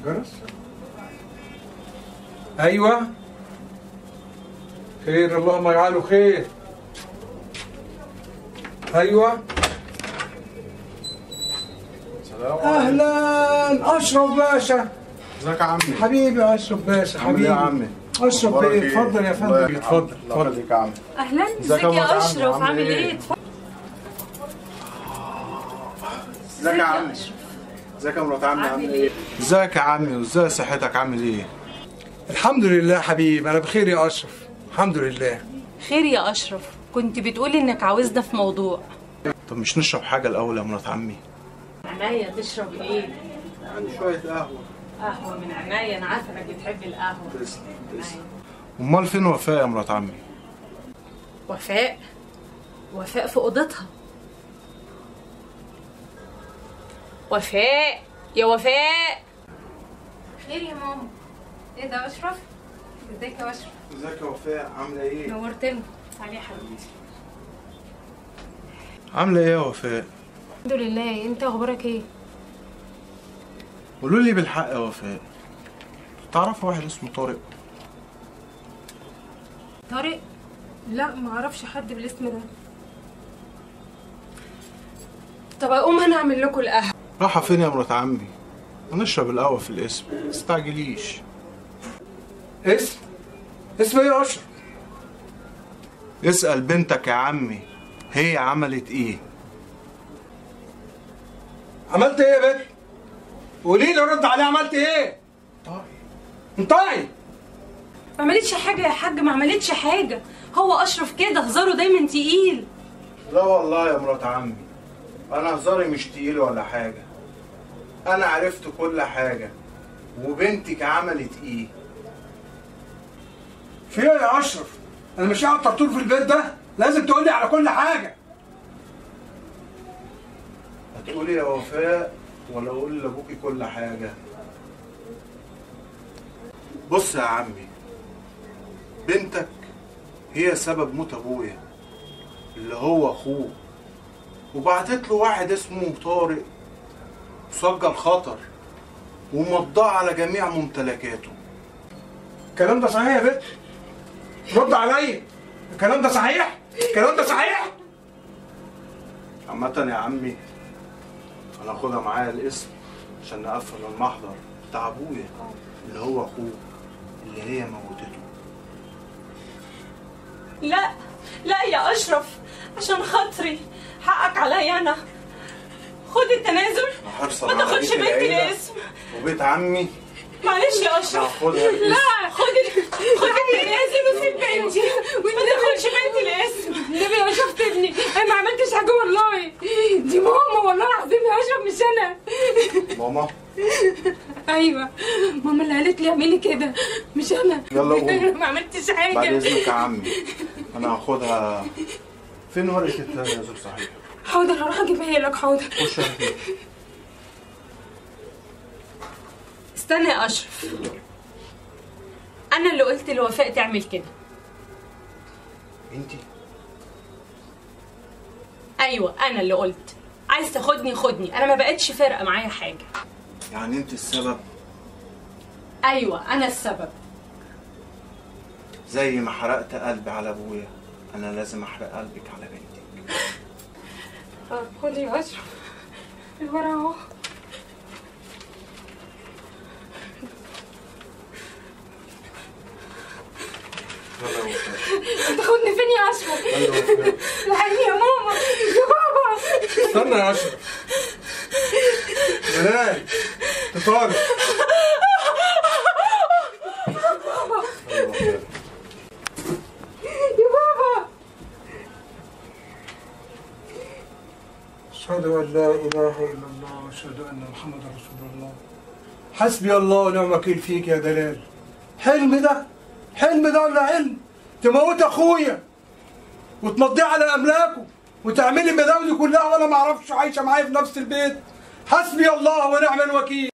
جرس. ايوه خير، اللهم يجعله خير. ايوه اهلا اشرف باشا. ازيك يا عمي؟ حبيبي اشرف باشا حبيبي. يا عمي اشرف بيه اتفضل يا فندم. اتفضل اتفضل يا عم. اهلا ازيك يا اشرف، عامل ايه؟ ازيك يا عمي؟ ازيك يا مرات عمي؟ عامل ايه؟ ازيك يا عمي وازاي صحتك؟ عامل ايه؟ الحمد لله حبيبي، انا بخير يا اشرف الحمد لله. خير يا اشرف، كنت بتقولي انك عاوزنا في موضوع. طب مش نشرب حاجه الاول يا مرات عمي؟ عناية، تشرب ايه؟ عندي شويه قهوه. قهوة من عناية، انا عارفة انك بتحب القهوة. تسلم. امال فين وفاء يا مرات عمي؟ وفاء؟ وفاء في اوضتها. وفاء يا وفاء. خير يا ماما. ايه ده اشرف؟ ازيك يا اشرف؟ ازيك يا وفاء؟ عامله ايه؟ نورتنا. تعالي يا حبيبتي. عامله ايه يا وفاء؟ الحمد لله، انت اخبارك ايه؟ قولوا لي بالحق يا وفاء، تعرفوا واحد اسمه طارق؟ طارق؟ لا ما اعرفش حد بالاسم ده. طب اقوم انا اعمل لكم القهوه. رايحه فين يا مرات عمي؟ هنشرب القهوه في الاسم، ما تستعجليش. اسم ايه يا اشرف؟ اسأل بنتك يا عمي هي عملت ايه؟ عملت ايه يا بنت؟ قولي لي رد عليه، عملت ايه؟ انطقي. ما عملتش حاجة يا حاج، ما عملتش حاجة. هو اشرف كده هزاره دايما تقيل. لا والله يا مرات عمي، انا هزاري مش تقيل ولا حاجة. انا عرفت كل حاجة. وبنتك عملت ايه؟ في ايه يا اشرف؟ انا مش قاعد طرطور في البيت ده، لازم تقول لي على كل حاجه. هتقولي يا وفاء ولا اقول لابوكي كل حاجه؟ بص يا عمي، بنتك هي سبب موت ابويا اللي هو اخوه، وبعتت له واحد اسمه طارق مسجل خطر ومضاه على جميع ممتلكاته. الكلام ده صحيح يا بنت؟ رد عليا، الكلام ده صحيح؟ الكلام ده صحيح؟ عامة يا عمي انا هاخدها معايا الاسم عشان نقفل المحضر بتاع ابويا اللي هو اخوه اللي هي موتته. لا لا يا اشرف، عشان خاطري، حقك عليا انا. خد التنازل، ما تاخدش بنتي الاسم. وبيت عمي معلش يا اشرف. لا خد التنازل وسيب بنتي، ما تاخدش بنتي الاسم. النبي يا اشرف ابني، انا ما عملتش حاجه والله. دي ماما والله العظيم يا اشرف، مش انا. ماما؟ ايوه ماما اللي قالت لي اعملي كده، مش انا. يلا قوم. انا ما عملتش حاجه. بعد اذنك يا عمي انا هاخدها. فين ورقة التنازل صحيح؟ حاضر هروح اجيبها لك. حاضر. خش هاتي. استنى يا اشرف، انا اللي قلت لوفاء تعمل كده. انتي؟ ايوه انا اللي قلت. عايز تاخدني خدني، انا ما بقتش فارقه معايا حاجه. يعني انت السبب؟ ايوه انا السبب. زي ما حرقت قلبي على ابويا انا لازم احرق قلبك على بنتك. خدي يا اشرف الورقه اهو. يلا يا وفاء. تاخدني فين يا اشرف؟ يلا يا وفاء. الحقيني يا ماما يا بابا. استنى يا اشرف. جلال طارق. يا بابا. اشهد ان لا اله الا الله واشهد ان محمدا رسول الله. حسبي الله ونعم الوكيل فيك يا جلال. حلم ده؟ حلم ده ولا علم؟ تموت اخويا وتمضيه على املاكه وتعملي المداوي دي كلها وانا ما اعرفش عايشه معايا في نفس البيت. حسبي الله ونعم الوكيل.